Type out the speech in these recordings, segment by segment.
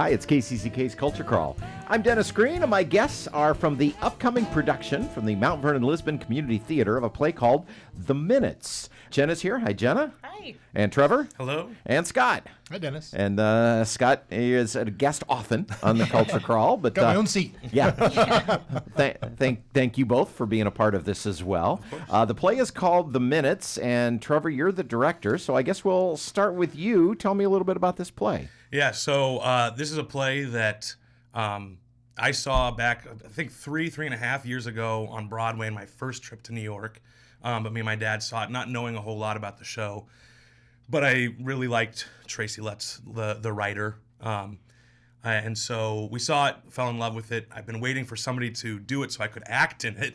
Hi, it's KCCK's Culture Crawl. I'm Dennis Green, and my guests are from the upcoming production from the Mount Vernon-Lisbon Community Theatre of a play called The Minutes. Jenna's here. Hi, Jenna. Hi. And Trevor. Hello. And Scott. Hi, Dennis. And Scott is a guest often on the Culture Crawl. But got my own seat. Yeah. Thank you both for being a part of this as well. The play is called The Minutes, and Trevor, you're the director, so I guess we'll start with you. Tell me a little bit about this play. Yeah, so this is a play that I saw back, I think, three and a half years ago on Broadway in my first trip to New York. But me and my dad saw it, not knowing a whole lot about the show. But I really liked Tracy Letts, the writer. And so we saw it, fell in love with it. I've been waiting for somebody to do it so I could act in it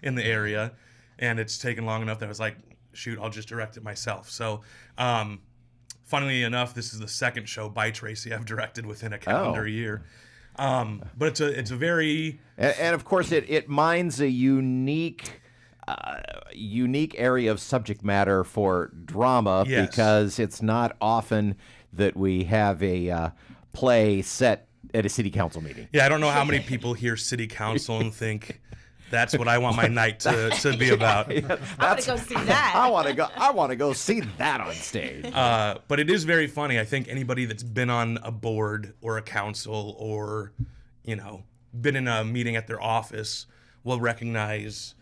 in the area. And it's taken long enough that I was like, shoot, I'll just direct it myself. So funnily enough, this is the second show by Tracy I've directed within a calendar year. But it's a very... And of course, it mines a unique area of subject matter for drama, Yes. because it's not often that we have a play set at a city council meeting. Yeah, I don't know how many people hear city council and think that's what I want my night to be about. I want to go see that. I want to go see that on stage. But it is very funny. I think anybody that's been on a board or a council or, been in a meeting at their office will recognize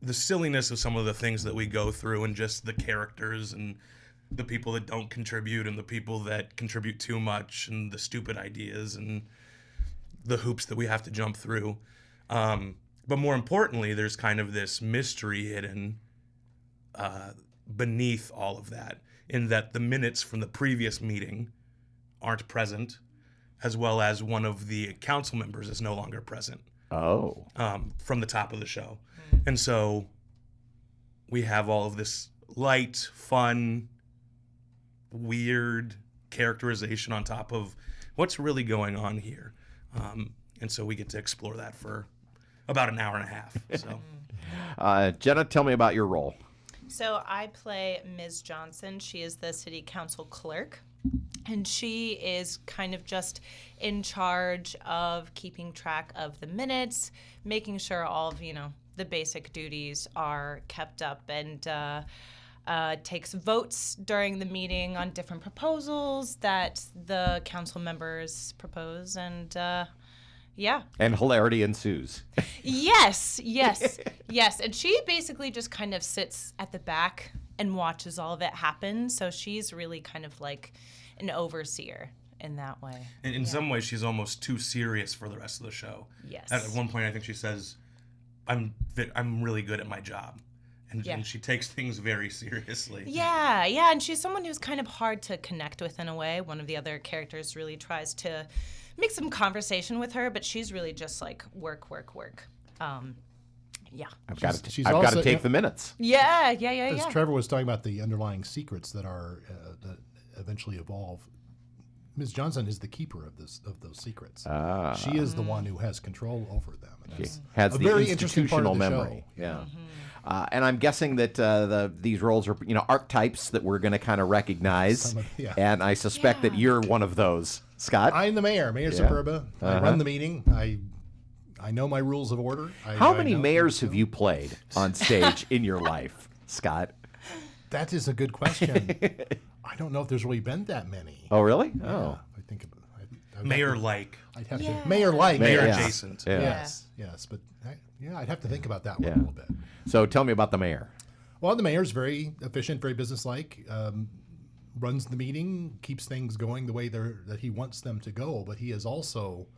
the silliness of some of the things that we go through, and just the characters and the people that don't contribute and the people that contribute too much, and the stupid ideas and the hoops that we have to jump through. But more importantly, there's kind of this mystery hidden beneath all of that, in that the minutes from the previous meeting aren't present, as well as one of the council members is no longer present. Oh. From the top of the show. And so we have all of this light, fun, weird characterization on top of what's really going on here. And so we get to explore that for about an hour and a half. So, Jenna, tell me about your role. So I play Ms. Johnson. She is the city council clerk, and she is kind of just in charge of keeping track of the minutes, making sure all of, the basic duties are kept up, and takes votes during the meeting on different proposals that the council members propose, and yeah. And hilarity ensues. Yes. And she basically just kind of sits at the back and watches all of it happen. So she's really kind of like an overseer in that way. in some ways, she's almost too serious for the rest of the show. Yes. At one point, I think she says, I'm really good at my job. And she takes things very seriously. Yeah, and she's someone who's kind of hard to connect with in a way. One of the other characters really tries to make some conversation with her, but she's really just like work. Yeah. I've got to take the minutes. Yeah. As Trevor was talking about the underlying secrets that are that eventually evolve, Ms. Johnson is the keeper of those secrets. She is the one who has control over them. And She has a the very interesting part institutional of the memory. show. Yeah. And I'm guessing that these roles are, archetypes that we're going to kind of recognize. And I suspect that you're one of those, Scott. I'm the mayor, Superba. I run the meeting. I know my rules of order. How many mayors have you played on stage in your life, Scott? That is a good question. I don't know if there's really been that many. Oh, really? Yeah, Oh. I think Mayor-like. I'd have to mayor-like. Mayor Yeah. adjacent. Yeah. Yes, but I'd have to think about that one a little bit. So tell me about the mayor. Well, the mayor's very efficient, very businesslike, runs the meeting, keeps things going the way that he wants them to go, but he is also,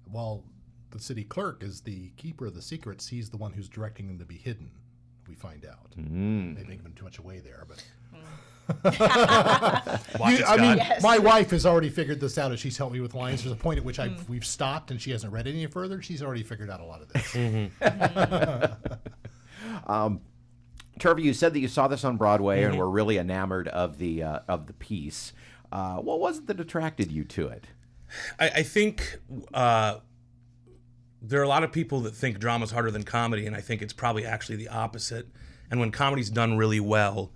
while the city clerk is the keeper of the secrets, he's the one who's directing them to be hidden, we find out. Maybe giving too much away there, but... My wife has already figured this out as she's helped me with lines. There's a point at which we've stopped and she hasn't read any further. She's already figured out a lot of this. Trevor, you said that you saw this on Broadway and were really enamored of the piece. What was it that attracted you to it? I think there are a lot of people that think drama's harder than comedy, and I think it's probably actually the opposite. And when comedy's done really well,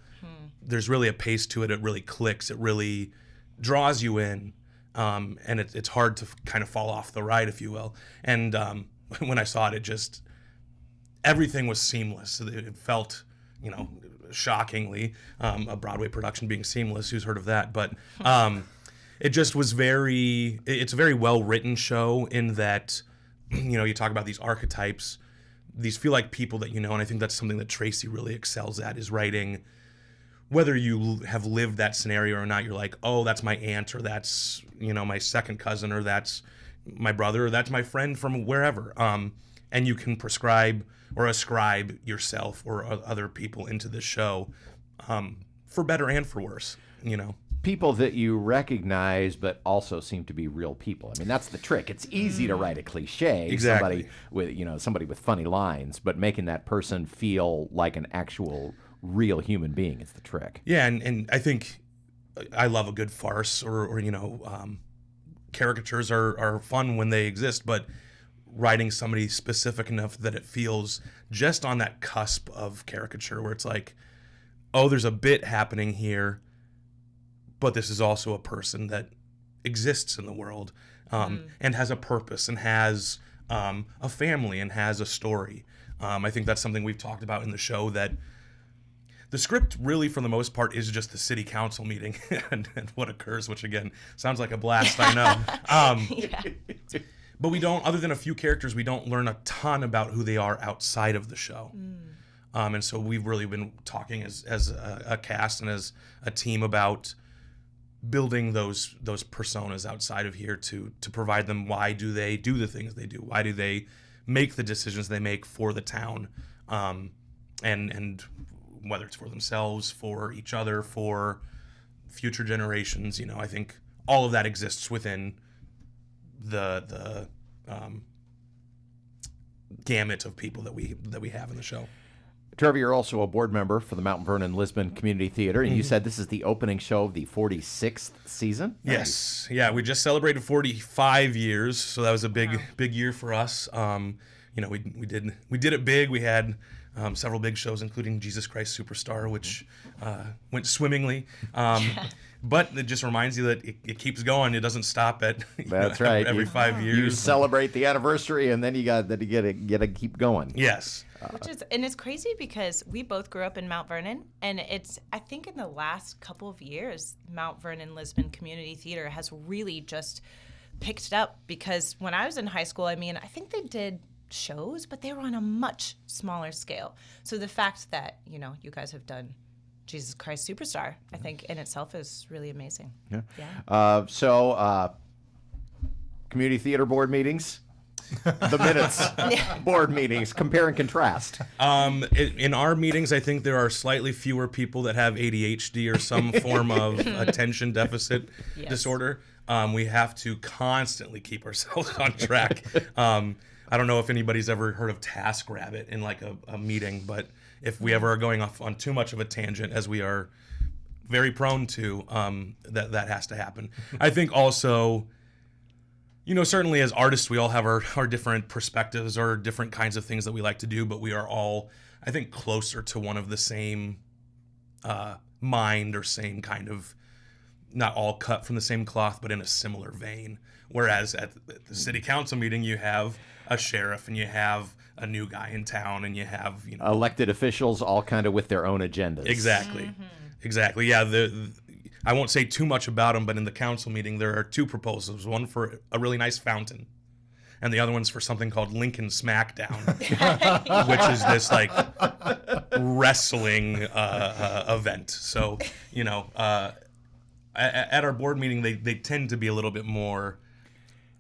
there's really a pace to it. It really clicks. It really draws you in. and it's hard to kind of fall off the ride, if you will. And when I saw it, everything was seamless. It felt, shockingly, a Broadway production being seamless. Who's heard of that? But it just was it's a very well-written show in that, you talk about these archetypes. These feel like people that and I think that's something that Tracy really excels at, is writing. Whether you have lived that scenario or not, you're like, oh, that's my aunt, or that's, my second cousin, or that's my brother, or that's my friend from wherever. And you can prescribe or ascribe yourself or other people into this show, for better and for worse, People that you recognize, but also seem to be real people. I mean, that's the trick. It's easy to write a cliche, Exactly. somebody with funny lines, but making that person feel like an actual real human being is the trick. Yeah, and I think I love a good farce, or caricatures are fun when they exist, but writing somebody specific enough that it feels just on that cusp of caricature, where it's like, oh, there's a bit happening here, but this is also a person that exists in the world, and has a purpose, and has a family, and has a story. I think that's something we've talked about in the show, that the script really, for the most part, is just the city council meeting and what occurs, which, again, sounds like a blast, I know. But we don't, other than a few characters, we don't learn a ton about who they are outside of the show. And so we've really been talking as a cast and as a team about building those personas outside of here to provide them, why do they do the things they do? Why do they make the decisions they make for the town? And whether it's for themselves, for each other, for future generations, I think all of that exists within the gamut of people that we have in the show. Trevor, you're also a board member for the Mount Vernon-Lisbon Community Theatre, and you said this is the opening show of the 46th season? Yes. Yeah, we just celebrated 45 years, so that was a big year for us. We did it big. We had several big shows, including Jesus Christ Superstar, which went swimmingly. But it just reminds you that it keeps going. It doesn't stop at That's right. every 5 years. You celebrate the anniversary, and then you got to keep going. Yes. It's crazy because we both grew up in Mount Vernon, and I think in the last couple of years, Mount Vernon-Lisbon Community Theatre has really just picked it up, because when I was in high school, I think they did shows, but they were on a much smaller scale. So the fact that, you guys have done Jesus Christ Superstar, I think in itself is really amazing. Yeah. So community theater board meetings, the minutes, board meetings, compare and contrast. In our meetings, I think there are slightly fewer people that have ADHD or some form of attention deficit disorder. We have to constantly keep ourselves on track. I don't know if anybody's ever heard of TaskRabbit in like a meeting, but if we ever are going off on too much of a tangent, as we are very prone to, that has to happen. I think also, certainly as artists, we all have our different perspectives or different kinds of things that we like to do, but we are all, I think, closer to one of the same mind, or same kind of, not all cut from the same cloth, but in a similar vein. Whereas at the city council meeting, you have a sheriff, and you have a new guy in town, and you have elected officials, all kind of with their own agendas. Exactly. Yeah. I won't say too much about them, but in the council meeting, there are two proposals: one for a really nice fountain, and the other one's for something called Lincoln Smackdown, which is this like wrestling event. So at our board meeting, they tend to be a little bit more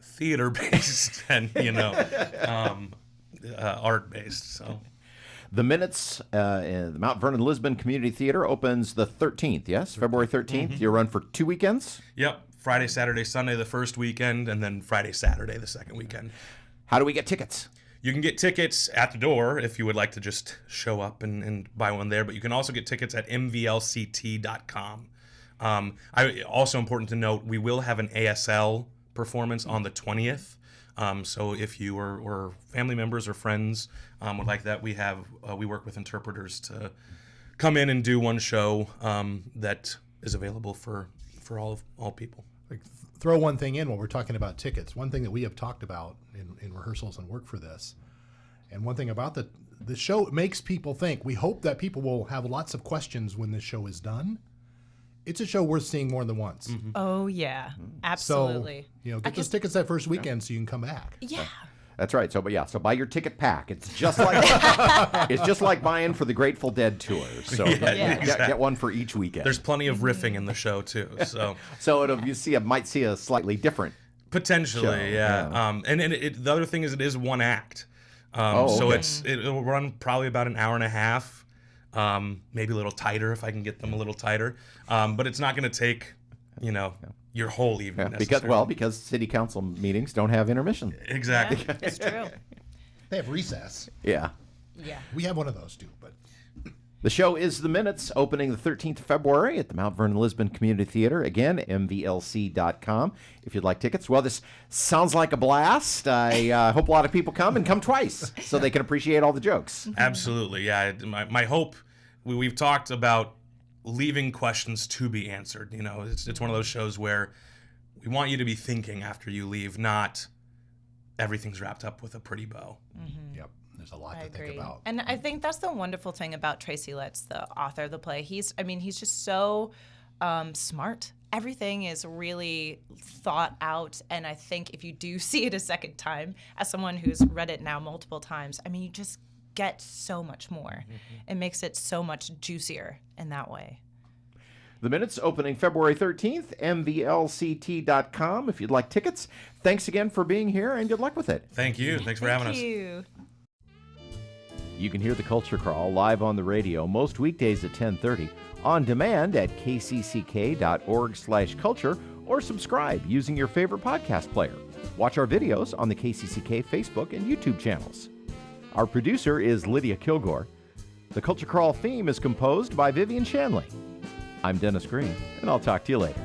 theater based and art based. So the minutes in the Mount Vernon-Lisbon Community Theatre opens the 13th. Yes, February 13th. You run for 2 weekends. Yep, Friday, Saturday, Sunday the first weekend, and then Friday, Saturday the second weekend. How do we get tickets? You can get tickets at the door if you would like to just show up and buy one there, but you can also get tickets at mvlct.com. Also important to note, we will have an ASL performance on the 20th. So if you or family members or friends would like that, we work with interpreters to come in and do one show that is available for all people. throw one thing in while we're talking about tickets. One thing that we have talked about in rehearsals and work for this, and one thing about the show makes people think. We hope that people will have lots of questions when this show is done. It's a show worth seeing more than once. Oh, yeah. Absolutely. So, get those tickets that first weekend so you can come back. Yeah. That's right. So buy your ticket pack. It's just like it's just like buying for the Grateful Dead tour. So get one for each weekend. There's plenty of riffing in the show too. So might see a slightly different potentially, show. yeah. And the other thing is it is one act. So it'll run probably about an hour and a half, maybe a little tighter if I can get them a little tighter. But it's not going to take, your whole evening. Because city council meetings don't have intermission. Exactly. Yeah, it's true. They have recess. Yeah. Yeah. We have one of those too, but. The show is The Minutes, opening the 13th of February at the Mount Vernon-Lisbon Community Theatre. Again, mvlc.com if you'd like tickets. Well, this sounds like a blast. I hope a lot of people come twice so they can appreciate all the jokes. Absolutely, yeah. My hope, we've talked about leaving questions to be answered. It's one of those shows where we want you to be thinking after you leave, not everything's wrapped up with a pretty bow. Mm-hmm. Yep. There's a lot to think about. And I think that's the wonderful thing about Tracy Letts, the author of the play. He's just so smart. Everything is really thought out. And I think if you do see it a second time, as someone who's read it now multiple times, you just get so much more. It makes it so much juicier in that way. The Minutes opening February 13th, mvlct.com if you'd like tickets. Thanks again for being here and good luck with it. Thank you. Thanks for having us. Thank you. You can hear the Culture Crawl live on the radio most weekdays at 10:30, on demand at kcck.org/culture, or subscribe using your favorite podcast player. Watch our videos on the KCCK Facebook and YouTube channels. Our producer is Lydia Kilgore. The Culture Crawl theme is composed by Vivian Shanley. I'm Dennis Green, and I'll talk to you later.